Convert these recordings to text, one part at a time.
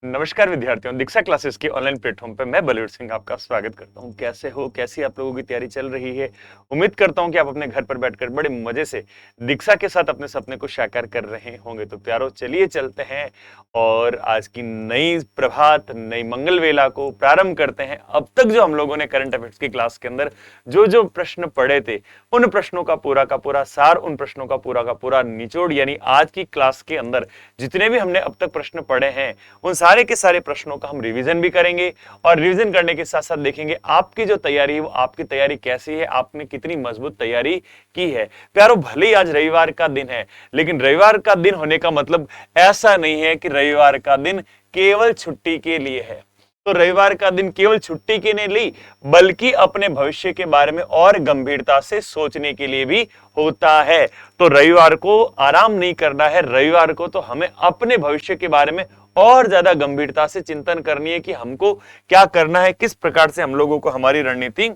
नमस्कार विद्यार्थियों, दीक्षा क्लासेस के ऑनलाइन प्लेटफॉर्म पे मैं बलवीर सिंह आपका स्वागत करता हूं। कैसे हो, कैसी आप लोगों की तैयारी चल रही है? उम्मीद करता हूं कि आप अपने घर पर बैठकर बड़े मजे से दीक्षा के साथ अपने सपने को साकार कर रहे होंगे। तो प्यारो, चलिए चलते हैं और आज की नई प्रभात, नई मंगल वेला को प्रारंभ करते हैं। अब तक जो हम लोगों ने करंट अफेयर्स की क्लास के अंदर जो जो प्रश्न पढ़े थे, उन प्रश्नों का पूरा सार, उन प्रश्नों का पूरा निचोड़, यानी आज की क्लास के अंदर जितने भी हमने अब तक प्रश्न पढ़े हैं, उन सारे के सारे प्रश्नों का हम रिवीजन भी करेंगे और रिवीजन करने के साथ साथ देखेंगे आपकी जो तैयारी है वो आपकी तैयारी कैसी है, आपने कितनी मजबूत तैयारी की है। प्यारो, भले ही आज रविवार का दिन है, लेकिन रविवार का दिन होने का मतलब ऐसा नहीं है कि रविवार का दिन केवल छुट्टी के लिए है। तो रविवार का दिन केवल छुट्टी के लिए, बल्कि अपने भविष्य के बारे में और गंभीरता से सोचने के लिए भी होता है। तो रविवार को आराम नहीं करना है, रविवार को तो हमें अपने भविष्य के बारे में और ज्यादा गंभीरता से चिंतन करनी है कि हमको क्या करना है, किस प्रकार से हम लोगों को हमारी रणनीति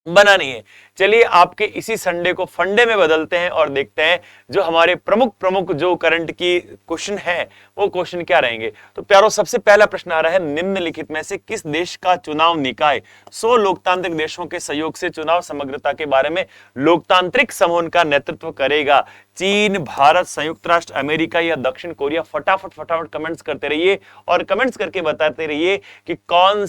बनानी है। चलिए आपके इसी संडे को फंडे में बदलते हैं और देखते हैं जो हमारे प्रमुख जो करंट की क्वेश्चन है वो क्वेश्चन क्या रहेंगे। तो प्यारो, सबसे पहला प्रश्न आ रहा है, निम्नलिखित में से किस देश का चुनाव निकाय 100 लोकतांत्रिक देशों के सहयोग से चुनाव समग्रता के बारे में लोकतांत्रिक समूह का नेतृत्व करेगा? चीन, भारत, संयुक्त राष्ट्र अमेरिका या दक्षिण कोरिया? फटाफट कमेंट्स करते रहिए और कमेंट्स करके बताते रहिए कि कौन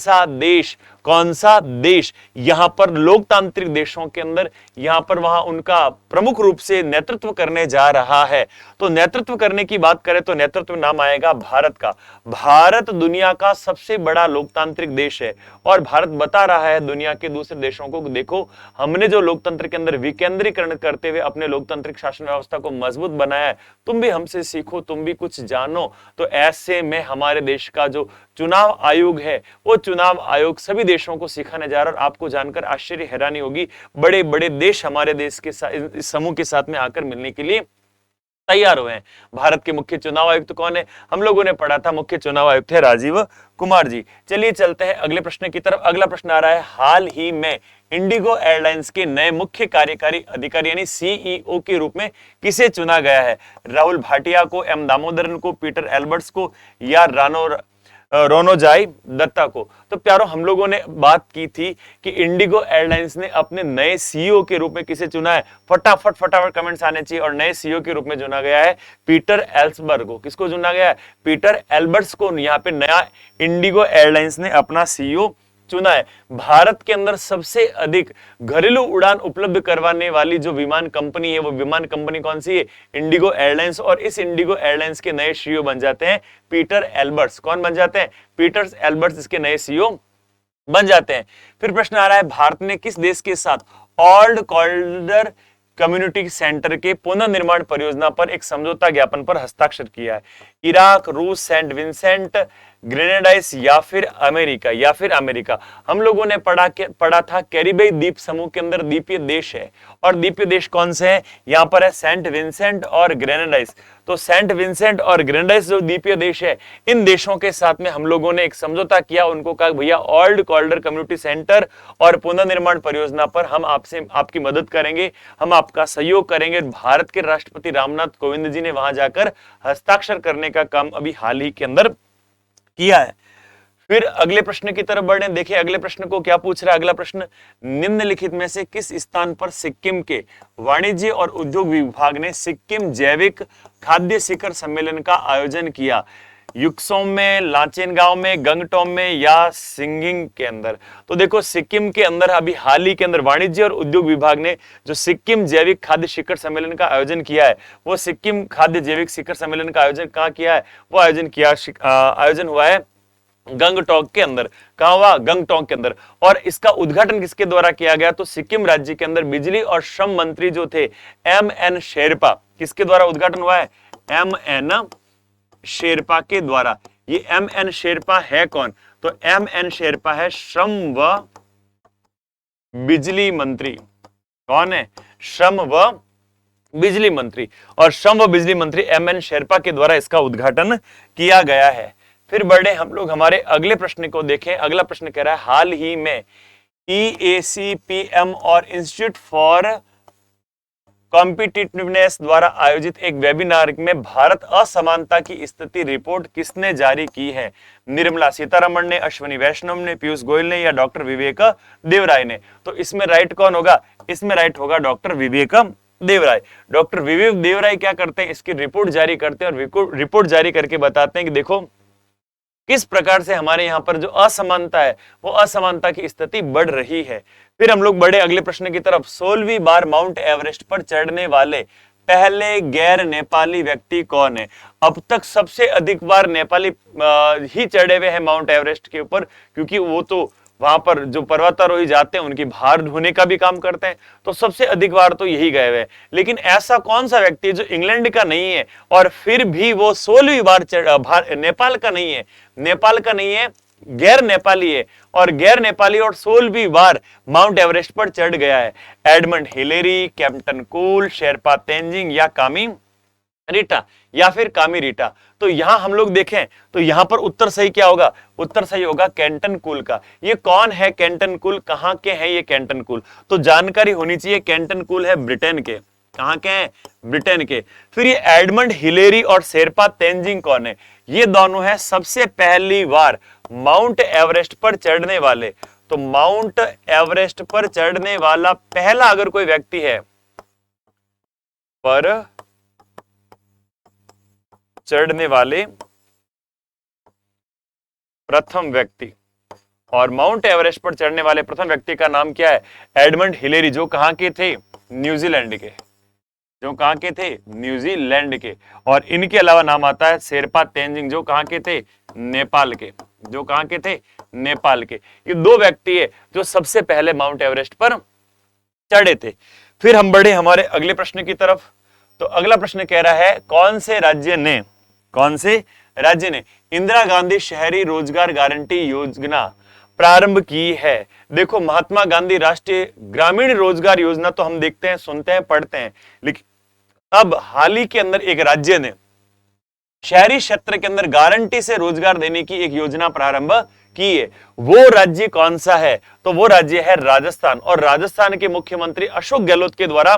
सा देश यहां पर लोकतांत्रिक देशों के अंदर यहां पर वहां उनका प्रमुख रूप से नेतृत्व करने जा रहा है। तो नेतृत्व करने की बात करें तो नेतृत्व नाम आएगा भारत का। भारत दुनिया का सबसे बड़ा लोकतांत्रिक देश है और भारत बता रहा है दुनिया के दूसरे देशों को, देखो हमने जो लोकतंत्र के अंदर विकेंद्रीकरण करते हुए अपने लोकतांत्रिक शासन व्यवस्था को मजबूत बनाया है, तुम भी हमसे सीखो, तुम भी कुछ जानो। तो ऐसे में हमारे देश का जो चुनाव आयोग है, वो चुनाव आयोग सभी देशों को सिखाने जा रहा है और आपको जानकर आश्चर्य हैरानी होगी, बड़े बड़े देश हमारे देश के इस समूह के साथ में आकर मिलने के लिए तैयार हुए हैं। भारत के मुख्य चुनाव आयुक्त कौन है? हम लोगों ने पढ़ा था, मुख्य चुनाव आयुक्त है राजीव कुमार जी। चलिए चलते हैं अगले प्रश्न की तरफ। अगला प्रश्न आ रहा है, हाल ही में इंडिगो एयरलाइंस के नए मुख्य कार्यकारी अधिकारी यानी सीईओ के रूप में किसे चुना गया है? राहुल भाटिया को, एम दामोदरन को, पीटर एल्बर्ट्स को या रोनोजाई दत्ता को? तो प्यारो, हम लोगों ने बात की थी कि इंडिगो एयरलाइंस ने अपने नए सीईओ के रूप में किसे चुना है? फटाफट कमेंट्स आने चाहिए। और नए सीईओ के रूप में चुना गया है पीटर एल्सबर्ग को। किसको चुना गया है? पीटर एल्बर्ट्स को यहाँ पे नया इंडिगो एयरलाइंस ने अपना सीईओ चुना है। भारत के अंदर सबसे अधिक घरेलू उड़ान उपलब्ध करवाने वाली जो विमान कंपनी है, वो विमान कंपनी कौन सी है? Indigo airlines. और इस इंडिगो एयरलाइंस के नए सीईओ बन जाते हैं पीटर एल्बर्ट्स। कौन बन जाते हैं? पीटर एल्बर्ट्स इसके नए सीईओ बन जाते हैं। फिर प्रश्न आ रहा है, भारत ने किस देश के साथ ओल्ड कॉल्डर कम्युनिटी सेंटर के पुनर्निर्माण परियोजना पर एक समझौता ज्ञापन पर हस्ताक्षर किया है? इराक, रूस, सेंट विंसेंट ग्रेनेडाइस या फिर अमेरिका? हम लोगों ने पढ़ा था कैरिबियाई द्वीप समूह के अंदर द्वीपीय देश है, और द्वीपीय देश कौन से हैं? यहां पर है सेंट विंसेंट और ग्रेनेडाइस। तो सेंट विंसेंट और ग्रेनेडाइस जो द्वीपीय देश है, इन देशों के साथ में हम लोगों ने एक समझौता किया। उनको कहा, भैया ओल्ड कॉल्डर कम्युनिटी सेंटर और पुनर्निर्माण परियोजना पर हम आपसे आपकी मदद करेंगे, हम आपका सहयोग करेंगे। भारत के राष्ट्रपति रामनाथ कोविंद जी ने वहां जाकर हस्ताक्षर करने का काम अभी हाल ही के अंदर किया है। फिर अगले प्रश्न की तरफ बढ़े। देखिए अगले प्रश्न को क्या पूछ रहा है। अगला प्रश्न, निम्नलिखित में से किस स्थान पर सिक्किम के वाणिज्य और उद्योग विभाग ने सिक्किम जैविक खाद्य शिखर सम्मेलन का आयोजन किया? युक्सोम में, लाचेनगांव में, गंगटोम में या सिंगिंग के अंदर? तो देखो, सिक्किम के अंदर अभी हाल ही के अंदर वाणिज्य और उद्योग विभाग ने जो सिक्किम जैविक खाद्य शिखर सम्मेलन का आयोजन किया है, वो सिक्किम खाद्य जैविक शिखर सम्मेलन का आयोजन कहाँ किया है? वो आयोजन हुआ है गंगटोक के अंदर। कहां हुआ? गंगटोक के अंदर। और इसका उद्घाटन किसके द्वारा किया गया? तो सिक्किम राज्य के अंदर बिजली और श्रम मंत्री जो थे एम.एन. शेरपा, किसके द्वारा उद्घाटन हुआ है? एम.एन. शेरपा के द्वारा। ये एम.एन. शेरपा है कौन? तो एम.एन. शेरपा है श्रम व बिजली मंत्री। कौन है? श्रम व बिजली मंत्री। और श्रम व बिजली मंत्री एम.एन. शेरपा के द्वारा इसका उद्घाटन किया गया है। फिर बढ़े हम लोग हमारे अगले प्रश्न को देखें। अगला प्रश्न कह रहा है, हाल ही में EAC, PM और इंस्टीट्यूट फॉर कॉम्पिटिटिवनेस द्वारा आयोजित एक वेबिनार में भारत असमानता की स्थिति रिपोर्ट किसने जारी की है? निर्मला सीतारमण ने, अश्विनी वैष्णव ने, पीयूष गोयल ने या डॉक्टर विवेक देवराय ने? तो इसमें राइट कौन होगा? इसमें राइट होगा डॉक्टर विवेक देवराय। डॉक्टर विवेक देवराय क्या करते हैं? इसकी रिपोर्ट जारी करते हैं और रिपोर्ट जारी करके बताते हैं कि देखो किस प्रकार से हमारे यहाँ पर जो असमानता है वो असमानता की स्थिति बढ़ रही है। फिर हम लोग बढ़े अगले प्रश्न की तरफ। 16वीं बार माउंट एवरेस्ट पर चढ़ने वाले पहले गैर नेपाली व्यक्ति कौन है? अब तक सबसे अधिक बार नेपाली ही चढ़े हुए हैं माउंट एवरेस्ट के ऊपर, क्योंकि वो तो वहां पर जो पर्वतारोही जाते हैं उनकी भार ढोने का भी काम करते हैं, तो सबसे अधिक बार तो यही गए हुए। लेकिन ऐसा कौन सा व्यक्ति है जो इंग्लैंड का नहीं है और फिर भी वो 16वीं बार नेपाल का नहीं है, नेपाल का नहीं है, गैर नेपाली है, और गैर नेपाली और 16वीं बार माउंट एवरेस्ट पर चढ़ गया है? Edmund Hillary, captain cool, Sherpa Tenzing या कामी रीटा या फिर कामी रीटा? तो यहां हम लोग देखें तो यहां पर उत्तर सही क्या होगा? उत्तर सही होगा कैप्टन कूल का। ये कौन है कैप्टन कूल? कहां के हैं ये कैप्टन कूल? तो जानकारी होनी चाहिए, कैप्टन कूल है ब्रिटेन के। कहां के हैं? ब्रिटेन के। फिर ये एडमंड हिलेरी और शेरपा तेंजिंग कौन है? ये दोनों है सबसे पहली बार माउंट एवरेस्ट पर चढ़ने वाले। तो माउंट एवरेस्ट पर चढ़ने वाला पहला अगर कोई व्यक्ति है, पर चढ़ने वाले प्रथम व्यक्ति, और माउंट एवरेस्ट पर चढ़ने वाले प्रथम व्यक्ति का नाम क्या है? एडमंड हिलेरी, जो कहां के थे? न्यूजीलैंड के। जो कहां के थे? न्यूजीलैंड के। और इनके अलावा नाम आता है शेरपा तेंजिंग, जो कहां के थे? नेपाल के। जो कहां के थे? नेपाल के। ये दो व्यक्ति है जो सबसे पहले माउंट एवरेस्ट पर चढ़े थे। फिर हम बढ़े हमारे अगले प्रश्न की तरफ। तो अगला प्रश्न कह रहा है कौन से राज्य ने इंदिरा गांधी शहरी रोजगार गारंटी योजना प्रारंभ की है? देखो, महात्मा गांधी राष्ट्रीय ग्रामीण रोजगार योजना तो हम देखते हैं, सुनते हैं, पढ़ते हैं, लेकिन अब हाल ही के अंदर एक राज्य ने शहरी क्षेत्र के अंदर गारंटी से रोजगार देने की एक योजना प्रारंभ की है। वो राज्य कौन सा है? तो वो राज्य है राजस्थान। और राजस्थान के मुख्यमंत्री अशोक गहलोत के द्वारा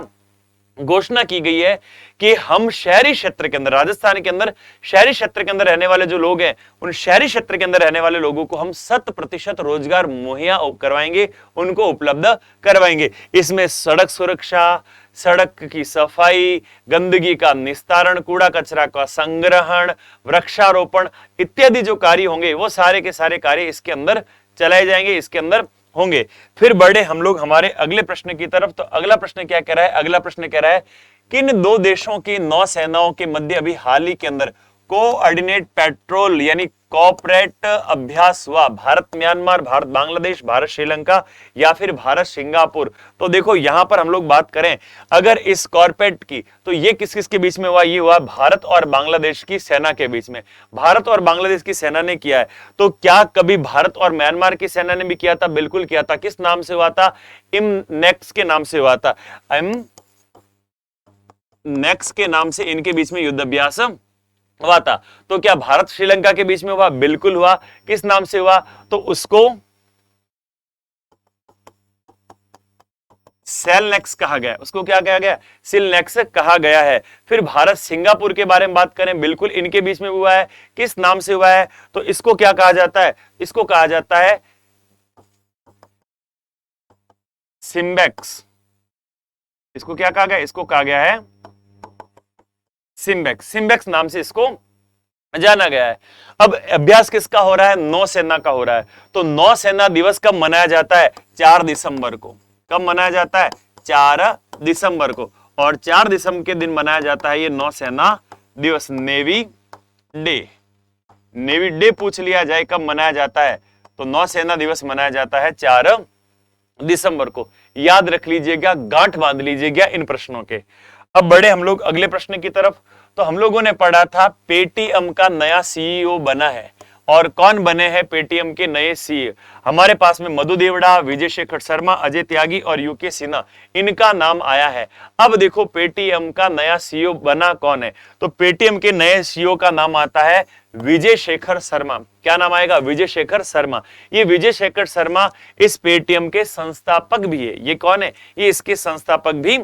घोषणा की गई है कि हम शहरी क्षेत्र के अंदर, राजस्थान के अंदर शहरी क्षेत्र के अंदर रहने वाले जो लोग हैं, उन शहरी क्षेत्र के अंदर रहने वाले लोगों को हम 100% रोजगार मुहैया करवाएंगे, उनको उपलब्ध करवाएंगे। इसमें सड़क सुरक्षा, सड़क की सफाई, गंदगी का निस्तारण, कूड़ा कचरा का संग्रहण, वृक्षारोपण इत्यादि जो कार्य होंगे वो सारे के सारे कार्य इसके अंदर चलाए जाएंगे, इसके अंदर होंगे। फिर बढ़े हम लोग हमारे अगले प्रश्न की तरफ। तो अगला प्रश्न क्या कह रहा है? अगला प्रश्न कह रहा है किन दो देशों की नौसेनाओं के मध्य अभी हाल ही के अंदर कोऑर्डिनेट पेट्रोल यानी कॉर्पोरेट अभ्यास हुआ? भारत म्यांमार, भारत बांग्लादेश, भारत श्रीलंका या फिर भारत सिंगापुर? तो देखो यहां पर हम लोग बात करें अगर इस कॉर्पोरेट की, तो ये किस किस के बीच में हुआ? ये हुआ भारत और बांग्लादेश की सेना के बीच में। भारत और बांग्लादेश की सेना ने किया है। तो क्या कभी भारत और म्यांमार की सेना ने भी किया था? बिल्कुल किया था। किस नाम से हुआ था? इमनेक्स के नाम से हुआ था। इमनेक्स के नाम से इनके बीच में युद्ध अभ्यास हुआ था। तो क्या भारत श्रीलंका के बीच में हुआ? बिल्कुल हुआ। किस नाम से हुआ? तो उसको सेलनेक्स कहा गया। उसको क्या कहा गया? सिलनेक्स कहा गया है। फिर भारत सिंगापुर के बारे में बात करें, बिल्कुल इनके बीच में हुआ है। किस नाम से हुआ है? तो इसको क्या कहा जाता है? इसको कहा जाता है सिम्बेक्स। इसको क्या कहा गया? इसको कहा गया है सिम्बेक्स। सिम्बेक्स नाम से इसको जाना गया है। अब अभ्यास किसका हो रहा है? नौसेना का हो रहा है। तो नौसेना दिवस कब मनाया जाता है? 4 दिसंबर को। कब मनाया जाता है? 4 दिसंबर को। और 4 दिसंबर के दिन मनाया जाता है ये नौसेना दिवस, नेवी डे। नेवी डे पूछ लिया जाए कब मनाया जाता है, तो नौसेना दिवस मनाया जाता है 4 दिसंबर को। याद रख लीजिएगा, गांठ बांध लीजिएगा इन प्रश्नों के। अब बढ़े हम लोग अगले प्रश्न की तरफ। तो हम लोगों ने पढ़ा था पेटीएम का नया सीईओ बना है, और कौन बने हैं पेटीएम के नए सीईओ? हमारे पास में मधु देवड़ा, विजय शेखर शर्मा, अजय त्यागी और यूके सिन्हा, इनका नाम आया है। अब देखो पेटीएम का नया सीईओ बना कौन है? तो पेटीएम के नए सीईओ का नाम आता है विजय शेखर शर्मा। क्या नाम आएगा? विजय शेखर शर्मा। ये विजय शेखर शर्मा इस पेटीएम के संस्थापक भी है। ये कौन है? ये इसके संस्थापक भी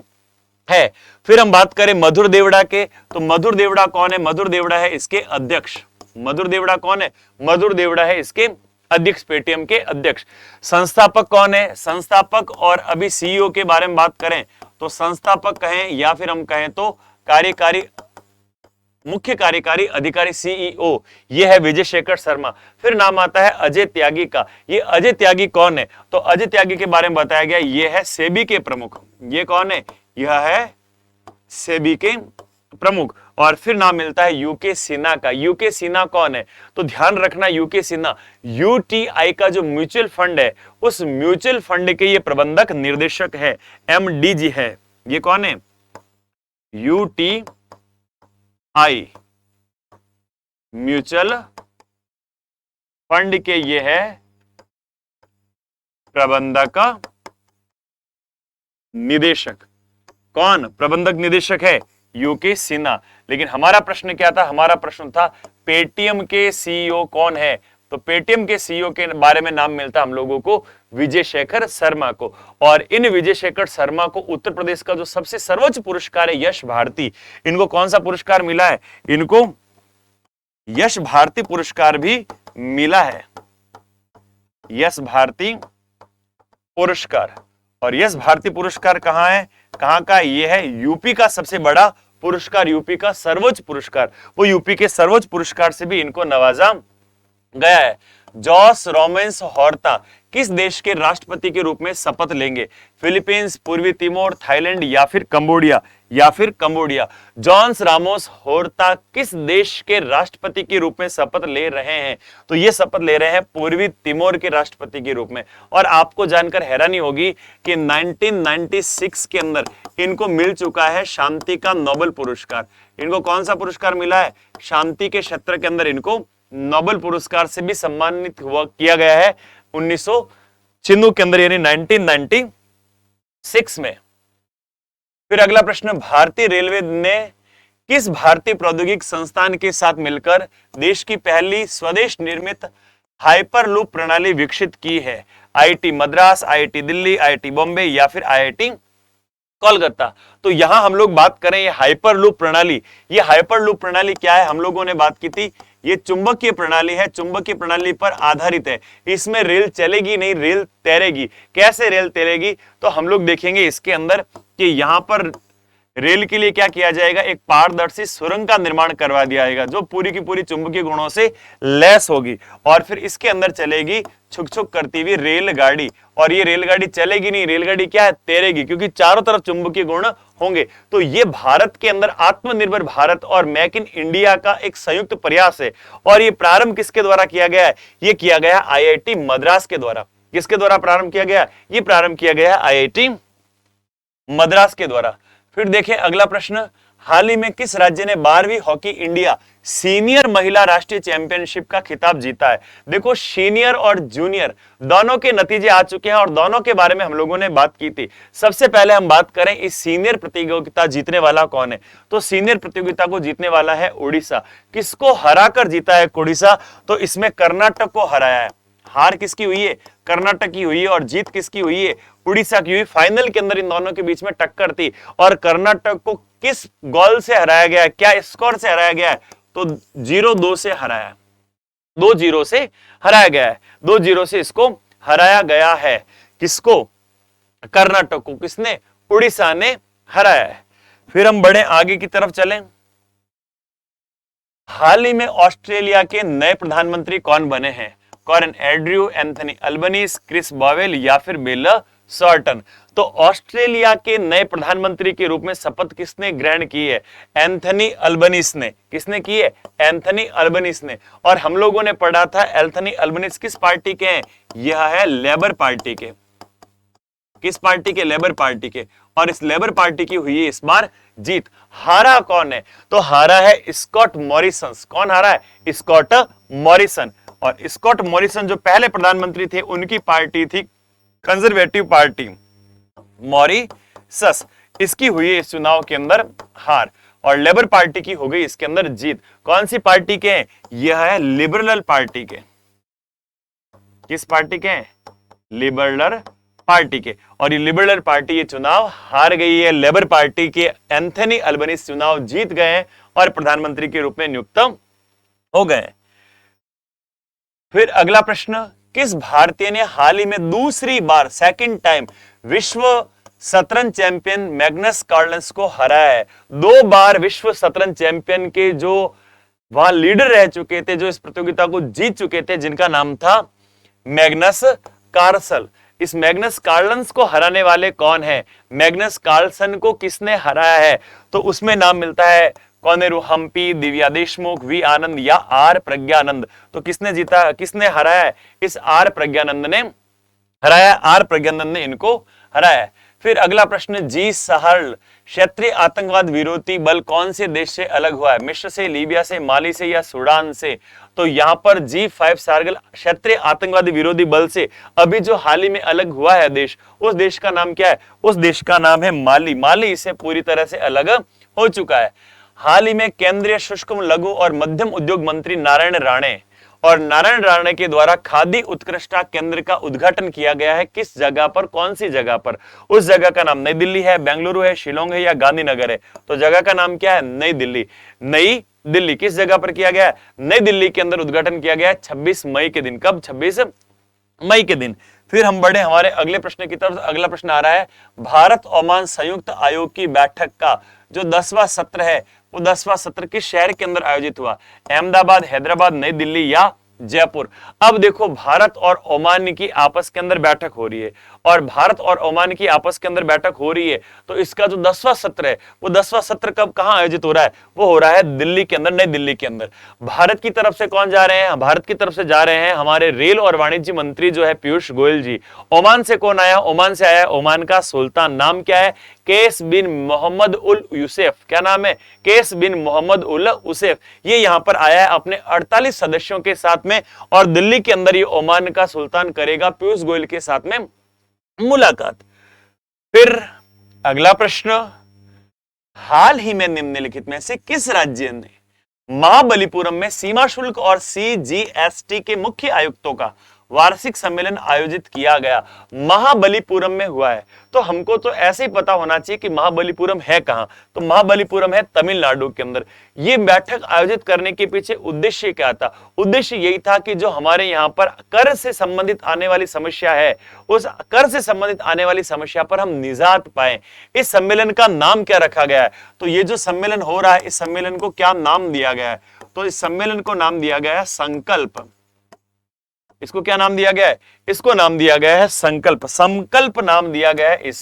है। फिर हम बात करें मधुर देवड़ा के, तो मधुर देवड़ा कौन है? मधुर देवड़ा है इसके अध्यक्ष। मधुर देवड़ा कौन है? मधुर देवड़ा है इसके अध्यक्ष, पेटीएम के अध्यक्ष। संस्थापक कौन है? संस्थापक और अभी सीईओ के बारे में बात करें तो संस्थापक कहें या फिर हम कहें तो कार्यकारी, मुख्य कार्यकारी अधिकारी सीईओ, ये है विजय शेखर शर्मा। फिर नाम आता है अजय त्यागी का। ये अजय त्यागी कौन है? तो अजय त्यागी के बारे में बताया गया, ये है सेबी के प्रमुख। ये कौन है? यह है सेबी के प्रमुख। और फिर नाम मिलता है यूके सिन्हा का। यूके सिन्हा कौन है? तो ध्यान रखना, यूके सिन्हा यूटीआई का जो म्यूचुअल फंड है, उस म्यूचुअल फंड के ये प्रबंधक निर्देशक है, एमडीजी है। ये कौन है? यूटीआई म्यूचुअल फंड के ये है प्रबंधक निदेशक। कौन प्रबंधक निदेशक है? यूके सिन्हा। लेकिन हमारा प्रश्न क्या था? हमारा प्रश्न था पेटीएम के सीईओ कौन है? तो पेटीएम के सीईओ के बारे में नाम मिलता हम लोगों को विजय शेखर शर्मा को। और इन विजय शेखर शर्मा को उत्तर प्रदेश का जो सबसे सर्वोच्च पुरस्कार है यश भारती, इनको कौन सा पुरस्कार मिला है? इनको यश भारती पुरस्कार भी मिला है, यश भारती पुरस्कार। और यश भारती पुरस्कार कहां है? कहां का? ये है यूपी का सबसे बड़ा पुरस्कार, यूपी का सर्वोच्च पुरस्कार। वो यूपी के सर्वोच्च पुरस्कार से भी इनको नवाजा गया है। जॉस रोमेंस होर्ता किस देश के राष्ट्रपति के रूप में शपथ लेंगे? फिलीपींस, पूर्वी तिमोर, थाईलैंड या फिर कंबोडिया? या फिर कंबोडिया। जॉन्स रामोस होर्ता किस देश के राष्ट्रपति के रूप में शपथ ले रहे हैं? तो ये शपथ ले रहे हैं पूर्वी तिमोर के राष्ट्रपति के रूप में। और आपको जानकर हैरानी होगी कि 1996 के अंदर इनको मिल चुका है शांति का नोबेल पुरस्कार। इनको कौन सा पुरस्कार मिला है? शांति के क्षेत्र के अंदर इनको नोबेल पुरस्कार से भी सम्मानित हुआ किया गया है 1996 के अंदर, यानी 1996 में। फिर अगला प्रश्न, भारतीय रेलवे ने किस भारतीय प्रौद्योगिकी संस्थान के साथ मिलकर देश की पहली स्वदेश निर्मित हाइपरलूप प्रणाली विकसित की है? IIT Madras, IIT Delhi, IIT Bombay या फिर आईआईटी कोलकाता? तो यहां हम लोग बात करें ये हाइपरलूप प्रणाली। ये हाइपरलूप प्रणाली क्या है? हम लोगों ने बात की थी, ये चुंबकीय प्रणाली है, चुंबकीय प्रणाली पर आधारित है। इसमें रेल चलेगी नहीं, रेल तैरेगी। कैसे रेल तैरेगी? तो हम लोग देखेंगे इसके अंदर कि यहां पर रेल के लिए क्या किया जाएगा? एक पारदर्शी सुरंग का निर्माण करवा दिया जाएगा जो पूरी की पूरी चुंबकीय गुणों से लैस होगी। और फिर इसके अंदर चलेगी छुक छुक करती हुई रेलगाड़ी। और ये रेलगाड़ी चलेगी नहीं, रेलगाड़ी क्या है? तैरेगी, क्योंकि चारों तरफ चुंबकीय गुण होंगे। तो ये भारत के अंदर आत्मनिर्भर भारत और मेक इन इंडिया का एक संयुक्त प्रयास है। और ये प्रारंभ किसके द्वारा किया गया है? ये किया गया आईआईटी मद्रास के द्वारा। किसके द्वारा प्रारंभ किया गया? ये प्रारंभ किया गया आईआईटी मद्रास के द्वारा। फिर देखें अगला प्रश्न, हाल ही में किस राज्य ने 12वीं हॉकी इंडिया सीनियर महिला राष्ट्रीय चैंपियनशिप का खिताब जीता है? देखो, सीनियर और जूनियर दोनों के नतीजे आ चुके हैं और दोनों के बारे में हम लोगों ने बात की थी। सबसे पहले हम बात करें इस सीनियर प्रतियोगिता जीतने वाला कौन है? तो सीनियर प्रतियोगिता को जीतने वाला है उड़ीसा। किसको हराकर जीता है उड़ीसा? तो इसमें कर्नाटक को हराया है। हार किसकी हुई है? कर्नाटक की हुई है। और जीत किसकी हुई है? उड़ीसा की हुई। फाइनल के अंदर इन दोनों के बीच में टक्कर थी और कर्नाटक को किस गोल से हराया गया है? क्या स्कोर से हराया गया है? तो 0-2 से हराया, 2-0 से हराया गया है। 2-0 से इसको हराया गया है। किसको? कर्नाटक को। किसने? उड़ीसा ने हराया है। फिर हम बढ़े आगे की तरफ चलें। हाल ही में ऑस्ट्रेलिया के नए प्रधानमंत्री कौन बने हैं? Karen Andrews, Anthony Albanese, Chris Bowen या फिर बिल शॉर्टन? तो ऑस्ट्रेलिया के नए प्रधानमंत्री के रूप में शपथ किसने ग्रहण की है? एंथनी अल्बनीज ने। किसने की है? एंथनी अल्बनीज ने। और हम लोगों ने पढ़ा था एंथनी अल्बनीज किस पार्टी के हैं? यह है लेबर पार्टी के। किस पार्टी के? लेबर पार्टी के। और इस लेबर पार्टी की हुई है इस बार जीत। हारा कौन है? तो हारा है स्कॉट मॉरिसन। कौन हारा है? Scott Morrison. और स्कॉट मॉरिसन जो पहले प्रधानमंत्री थे, उनकी पार्टी थी कंजर्वेटिव पार्टी, मॉरिसस। इसकी हुई है इस चुनाव के अंदर हार और लेबर पार्टी की हो गई इसके अंदर जीत। कौन सी पार्टी के हैं? यह है लिबरल पार्टी के। किस पार्टी के हैं? लिबरल पार्टी के, और ये लिबरल पार्टी ये चुनाव हार गई है। लेबर पार्टी के एंथनी अल्बनीज चुनाव जीत गए हैं और प्रधानमंत्री के रूप में नियुक्त हो गए। फिर अगला प्रश्न, किस भारतीय ने हाल ही में दूसरी बार सेकंड टाइम विश्व शतरंज चैंपियन मैग्नस कार्लसन को हराया है? 2 बार विश्व शतरंज चैंपियन के जो वहां लीडर रह चुके थे, जो इस प्रतियोगिता को जीत चुके थे, जिनका नाम था मैग्नस कार्लसन। इस मैग्नस कार्लसन को हराने वाले कौन है? मैग्नस कार्लसन को किसने हराया है? तो उसमें नाम मिलता है कोनेरू हम्पी, दिव्या देशमुख, वी आनंद या आर प्रज्ञानंद। तो किसने जीता, किसने हराया है? इस आर प्रज्ञानंद ने हराया। आर प्रज्ञानंद ने इनको हराया है। फिर अगला प्रश्न, जी सहर्ल क्षेत्रीय आतंकवाद विरोधी बल कौन से देश से अलग हुआ है? मिस्र से, लीबिया से, माली से या सूडान से? तो यहां पर G5 सार्गल क्षेत्रीय आतंकवादी विरोधी बल से अभी जो हाल ही में अलग हुआ है देश, उस देश का नाम क्या है? उस देश का नाम है माली। माली इसे पूरी तरह से अलग हो चुका है। हाल ही में केंद्रीय सूक्ष्म लघु और मध्यम उद्योग मंत्री नारायण राणे के द्वारा खादी उत्कृष्टता केंद्र का उद्घाटन किया गया है। किस जगह पर, कौन सी जगह पर? उस जगह का नाम नई दिल्ली है, बेंगलुरु है, शिलोंग है या गांधीनगर है? तो जगह का नाम क्या है? नई दिल्ली। नई दिल्ली किस जगह पर किया गया है? नई दिल्ली के अंदर उद्घाटन किया गया है 26 मई के दिन। कब? 26 मई के दिन। फिर हम बढ़े हमारे अगले प्रश्न की तरफ। अगला प्रश्न आ रहा है, भारत ओमान संयुक्त आयोग की बैठक का जो 10वां सत्र है, वो 10वां सत्र किस शहर के अंदर आयोजित हुआ? अहमदाबाद, हैदराबाद, नई दिल्ली या जयपुर? अब देखो, भारत और ओमान की आपस के अंदर बैठक हो रही है, और भारत और ओमान की आपस के अंदर बैठक हो रही है, तो इसका जो 10वां सत्र है, वो 10वां सत्र कब, कहां आयोजित हो रहा है? वो हो रहा है दिल्ली के अंदर, नई दिल्ली के अंदर। भारत की तरफ से कौन जा रहे हैं? भारत की तरफ से जा रहे हैं हमारे रेल और वाणिज्य मंत्री जो है पीयूष गोयल जी। ओमान से कौन आया? ओमान से आया ओमान का सुल्तान। नाम क्या है? केस बिन मोहम्मद उल यूसुफ। क्या नाम है? केस बिन मोहम्मद उल यूसुफ। ये यहां पर आया है अपने 48 सदस्यों के साथ में, और दिल्ली के अंदर ये ओमान का सुल्तान करेगा पीयूष गोयल के साथ में मुलाकात। फिर अगला प्रश्न, हाल ही में निम्नलिखित में से किस राज्य ने महाबलीपुरम में सीमा शुल्क और CGST के मुख्य आयुक्तों का वार्षिक सम्मेलन आयोजित किया गया? महाबलीपुरम में हुआ है। तो हमको तो ऐसे ही पता होना चाहिए कि महाबलीपुरम है कहां। तो महाबलीपुरम है तमिलनाडु के अंदर। ये बैठक आयोजित करने के पीछे उद्देश्य क्या था? उद्देश्य यही था कि जो हमारे यहाँ पर कर से संबंधित आने वाली समस्या है, उस कर से संबंधित आने वाली समस्या पर हम निजात पाए। इस सम्मेलन का नाम क्या रखा गया है? तो ये जो सम्मेलन हो रहा है, इस सम्मेलन को क्या नाम दिया गया है? तो इस सम्मेलन को नाम दिया गया है संकल्प। इसको क्या नाम दिया गया है? इसको नाम दिया गया है संकल्प। संकल्प नाम दिया गया है इस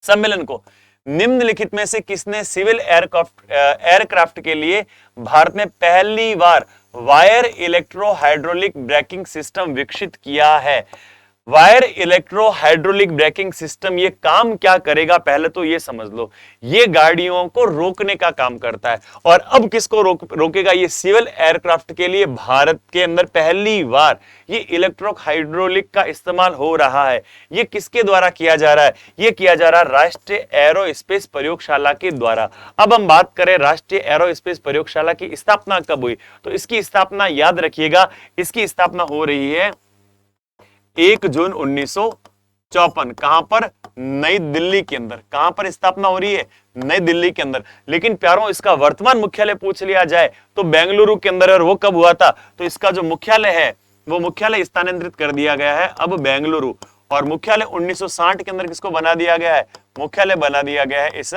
सम्मेलन को। निम्नलिखित में से किसने सिविल एयरक्राफ्ट के लिए भारत में पहली बार wire electro hydraulic braking system विकसित किया है? Wire electro hydraulic braking system ये काम क्या करेगा? पहले तो ये समझ लो, ये गाड़ियों को रोकने का काम करता है। और अब किसको रोकेगा? ये सिविल एयरक्राफ्ट के लिए भारत के अंदर पहली बार ये इलेक्ट्रो हाइड्रोलिक का इस्तेमाल हो रहा है। ये किसके द्वारा किया जा रहा है? ये किया जा रहा है राष्ट्रीय एरोस्पेस प्रयोगशाला के द्वारा। अब हम बात करें राष्ट्रीय एरोस्पेस प्रयोगशाला की स्थापना कब हुई, तो इसकी स्थापना याद रखिएगा, इसकी स्थापना हो रही है 1 जून 1954। कहां पर? नई दिल्ली के अंदर। कहां पर स्थापना हो रही है? नई दिल्ली के अंदर। लेकिन प्यारों, इसका वर्तमान मुख्यालय पूछ लिया जाए तो बेंगलुरु के अंदर। और वो कब हुआ था? तो इसका जो मुख्यालय है, वो मुख्यालय स्थानांतरित कर दिया गया है अब बेंगलुरु। और मुख्यालय 1960 के अंदर किसको बना दिया गया है? मुख्यालय बना दिया गया है इस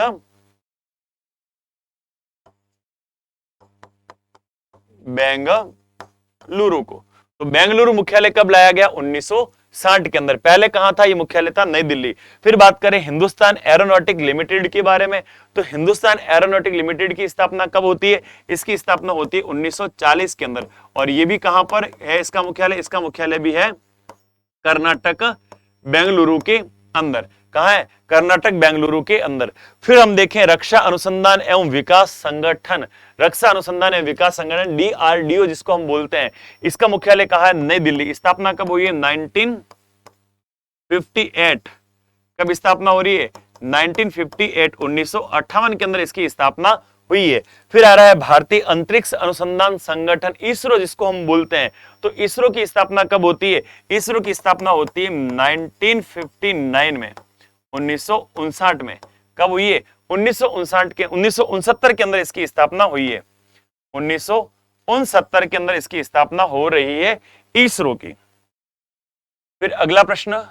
बेंगलुरु को। तो बेंगलुरु मुख्यालय कब लाया गया? 1960 के अंदर। पहले कहां था? ये मुख्यालय था नई दिल्ली। फिर बात करें हिंदुस्तान एरोनॉटिक लिमिटेड के बारे में, तो हिंदुस्तान एरोनॉटिक लिमिटेड की स्थापना कब होती है? इसकी स्थापना होती है 1940 के अंदर। और ये भी कहां पर है इसका मुख्यालय? इसका मुख्यालय भी है कर्नाटक बेंगलुरु के अंदर। कहां है? कर्नाटक बेंगलुरु के अंदर। फिर हम देखें रक्षा अनुसंधान एवं विकास संगठन, रक्षा अनुसंधान एवं विकास संगठन DRDO जिसको हम बोलते हैं, इसका मुख्यालय कहां है? नई दिल्ली। स्थापना कब हुई है? 1958। कब स्थापना हो रही है? 1958। 1958 के अंदर इसकी स्थापना हुई है। फिर आ रहा है भारतीय अंतरिक्ष अनुसंधान संगठन इसरो, जिसको हम बोलते हैं। तो इसरो की स्थापना कब होती है? इसरो की स्थापना होती है 1959 में, 1959 में। कब हुई है? 1969 के अंदर इसकी स्थापना हुई है। 1969 के अंदर इसकी स्थापना हो रही है इसरो की। फिर अगला प्रश्न,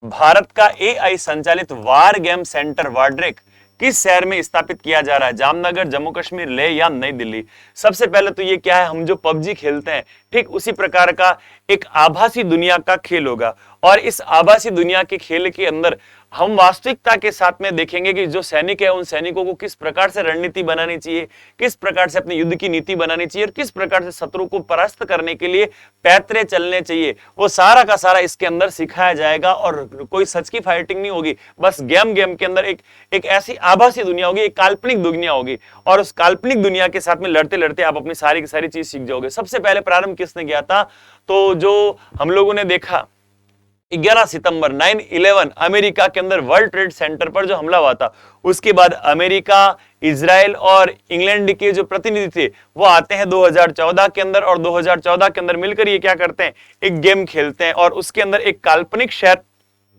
भारत का एआई संचालित वार गेम सेंटर वाड्रेक किस शहर में स्थापित किया जा रहा है? जामनगर, जम्मू कश्मीर, लेह या नई दिल्ली? सबसे पहले तो ये क्या है, हम जो पबजी खेलते हैं ठीक उसी प्रकार का एक आभासी दुनिया का खेल होगा, और इस आभासी दुनिया के खेल के अंदर हम वास्तविकता के साथ में देखेंगे कि जो सैनिक है उन सैनिकों को किस प्रकार से रणनीति बनानी चाहिए, किस प्रकार से अपनी युद्ध की नीति बनानी चाहिए, और किस प्रकार से शत्रु को परास्त करने के लिए पैतरे चलने चाहिए, वो सारा का सारा इसके अंदर सिखाया जाएगा। और कोई सच की फाइटिंग नहीं होगी, बस गेम के अंदर एक ऐसी आभासी दुनिया होगी, एक काल्पनिक दुनिया होगी, और उस काल्पनिक दुनिया के साथ में लड़ते लड़ते आप अपनी सारी की सारी चीज सीख जाओगे। सबसे पहले प्रारंभ किसने किया था? तो जो हम लोगों ने देखा 11 सितंबर 9/11 अमेरिका के अंदर वर्ल्ड ट्रेड सेंटर पर जो हमला हुआ था, उसके बाद अमेरिका, इजराइल और इंग्लैंड के जो प्रतिनिधि थे वो आते हैं 2014 के अंदर, और 2014 के अंदर मिलकर ये क्या करते हैं, एक गेम खेलते हैं, और उसके अंदर एक काल्पनिक शहर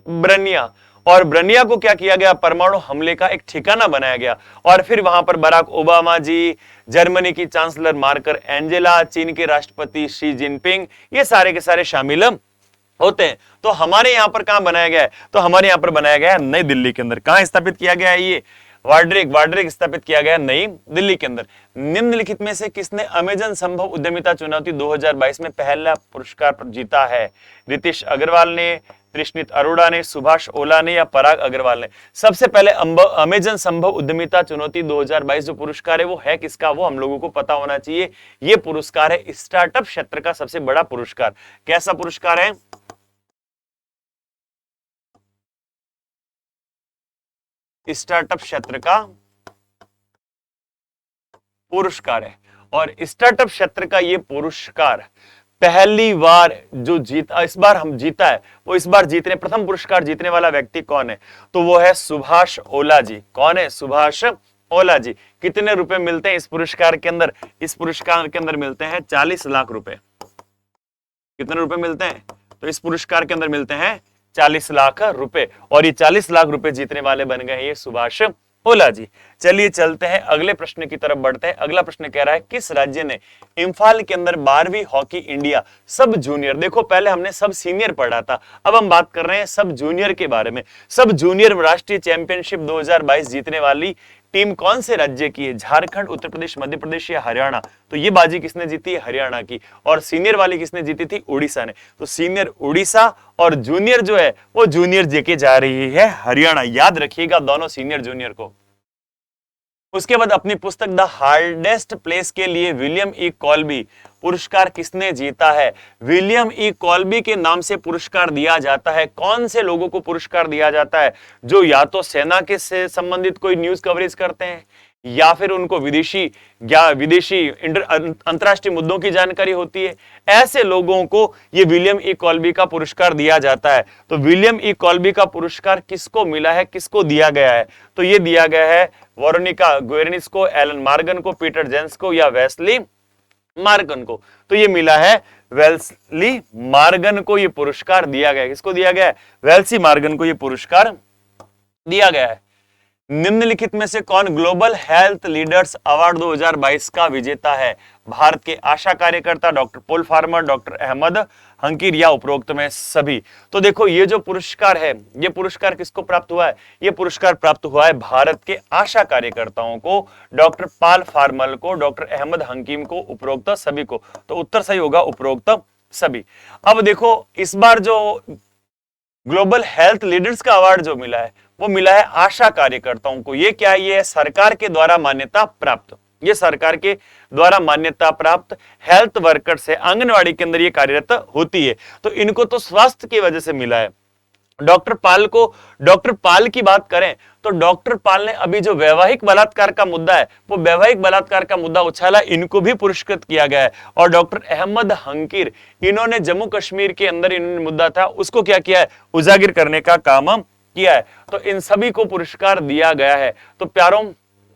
ब्रनिया, और ब्रनिया को क्या किया गया, परमाणु हमले का एक ठिकाना बनाया गया। और फिर वहां पर बराक ओबामा जी, जर्मनी की चांसलर मार्कर एंजेला, चीन के राष्ट्रपति शी जिनपिंग, ये सारे के सारे शामिल होते हैं। तो हमारे यहां पर कहां बनाया गया है? तो हमारे यहां पर बनाया गया है नई दिल्ली के अंदर। कहां स्थापित किया गया है? ये वाड्रेक स्थापित किया गया नई दिल्ली के अंदर। निम्नलिखित में से किसने अमेजन संभव उद्यमिता चुनौती 2022 में पहला पुरस्कार जीता है? रितेश अग्रवाल ने, कृष्णित अरोड़ा ने, सुभाष ओला ने या पराग अग्रवाल ने? सबसे पहले अमेजन संभव उद्यमिता चुनौती 2022 जो पुरस्कार है वो है किसका, वो हम लोगों को पता होना चाहिए। ये पुरस्कार है स्टार्टअप क्षेत्र का सबसे बड़ा पुरस्कार। कैसा पुरस्कार है? स्टार्टअप क्षेत्र का पुरस्कार है। और स्टार्टअप क्षेत्र का ये पुरस्कार पहली बार जो जीता, इस बार हम जीता है, वो इस बार जीतने प्रथम पुरस्कार जीतने वाला व्यक्ति कौन है? तो वो है सुभाष ओला जी। कौन है? सुभाष ओला जी। कितने रुपए मिलते हैं इस पुरस्कार के अंदर? इस पुरस्कार के अंदर मिलते हैं 40 लाख रुपए। कितने रुपए मिलते हैं? तो इस पुरस्कार के अंदर मिलते हैं 40 लाख रुपए, और ये 40 लाख रुपए जीतने वाले बन गए ये सुभाष ओला जी। चलिए चलते हैं अगले प्रश्न की तरफ बढ़ते हैं। अगला प्रश्न कह रहा है किस राज्य ने इंफाल के अंदर 12वीं हॉकी इंडिया सब जूनियर, देखो पहले हमने सब सीनियर पढ़ा था, अब हम बात कर रहे हैं सब जूनियर के बारे में। सब जूनियर राष्ट्रीय चैंपियनशिप 2022 जीतने वाली टीम कौन से राज्य की है? झारखंड, उत्तर प्रदेश, मध्य प्रदेश या हरियाणा? तो ये बाजी किसने जीती है? हरियाणा की। और सीनियर वाली किसने जीती थी? उड़ीसा ने। तो सीनियर उड़ीसा, और जूनियर जो है वो जूनियर जेके जा रही है हरियाणा। याद रखिएगा दोनों सीनियर जूनियर को। उसके बाद अपनी पुस्तक द हार्डेस्ट प्लेस के लिए विलियम ई कॉल्बी पुरस्कार किसने जीता है? विलियम ई कॉल्बी के नाम से पुरस्कार दिया जाता है। कौन से लोगों को पुरस्कार दिया जाता है? जो या तो सेना के से संबंधित कोई न्यूज कवरेज करते हैं, या फिर उनको विदेशी अंतरराष्ट्रीय मुद्दों की जानकारी होती है, ऐसे लोगों को ये विलियम ई कॉल्बी का पुरस्कार दिया जाता है। तो विलियम ई कॉल्बी का पुरस्कार किसको मिला है, किसको दिया गया है? तो ये दिया गया है वेरोनिका गुएर्निस को, एलन मार्गन को, पीटर जेंस को या वेस्ली मार्गन को। तो ये मिला है वेल्सी मार्गन को ये पुरस्कार दिया गया है। किसको दिया गया है? वेल्सी मार्गन को ये पुरस्कार दिया गया है। निम्नलिखित में से कौन ग्लोबल हेल्थ लीडर्स अवार्ड 2022 का विजेता है? भारत के आशा कार्यकर्ता, doctor Paul Farmer, doctor Ahmed हंकीर या उपरोक्त में सभी? तो देखो ये जो पुरस्कार है, ये पुरस्कार किसको प्राप्त हुआ है? ये पुरस्कार प्राप्त हुआ है भारत के आशा कार्यकर्ताओं को, डॉक्टर पॉल फार्मर को, डॉक्टर अहमद हकीम को, उपरोक्त सभी को। तो उत्तर सही होगा उपरोक्त सभी। अब देखो इस बार जो ग्लोबल हेल्थ लीडर्स का अवार्ड जो मिला है वो मिला है आशा कार्यकर्ताओं को। ये क्या है? ये सरकार के द्वारा मान्यता प्राप्त, ये सरकार के द्वारा मान्यता प्राप्त हेल्थ वर्कर से आंगनवाड़ी के अंदर ये कार्यरत होती है। तो इनको तो स्वास्थ्य की वजह से मिला है। डॉक्टर पाल की बात करें तो डॉक्टर पाल ने अभी जो वैवाहिक बलात्कार का मुद्दा है वो वैवाहिक बलात्कार का मुद्दा उछाला, इनको भी पुरस्कृत किया गया है। और डॉक्टर अहमद हंकीर, इन्होंने जम्मू कश्मीर के अंदर इन्होंने मुद्दा था उसको क्या किया है? उजागर करने का काम किया है। तो इन सभी को पुरस्कार दिया गया है। तो प्यारों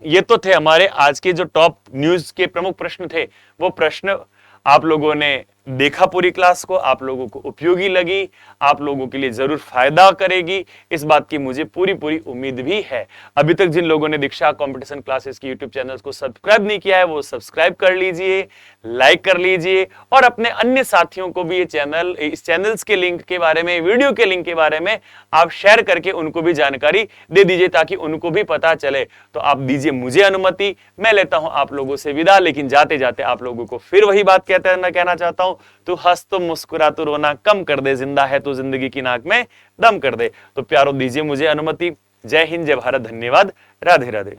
ये तो थे हमारे आज के जो टॉप न्यूज के प्रमुख प्रश्न थे। वो प्रश्न आप लोगों ने देखा, पूरी क्लास को आप लोगों को उपयोगी लगी, आप लोगों के लिए जरूर फायदा करेगी, इस बात की मुझे पूरी पूरी उम्मीद भी है। अभी तक जिन लोगों ने दीक्षा कंपटीशन क्लासेस की यूट्यूब चैनल को सब्सक्राइब नहीं किया है वो सब्सक्राइब कर लीजिए, लाइक कर लीजिए और अपने अन्य साथियों को भी ये चैनल, इस चैनल्स के लिंक के बारे में, वीडियो के लिंक के बारे में आप शेयर करके उनको भी जानकारी दे दीजिए ताकि उनको भी पता चले। तो आप दीजिए मुझे अनुमति, मैं लेता हूं आप लोगों से विदा, लेकिन जाते जाते आप लोगों को फिर वही बात कहना चाहता हूं, तू हंस तो मुस्कुरा तो रोना कम कर दे, जिंदा है तो जिंदगी की नाक में दम कर दे। तो प्यारो दीजिए मुझे अनुमति। जय हिंद, जय भारत, धन्यवाद, राधे राधे।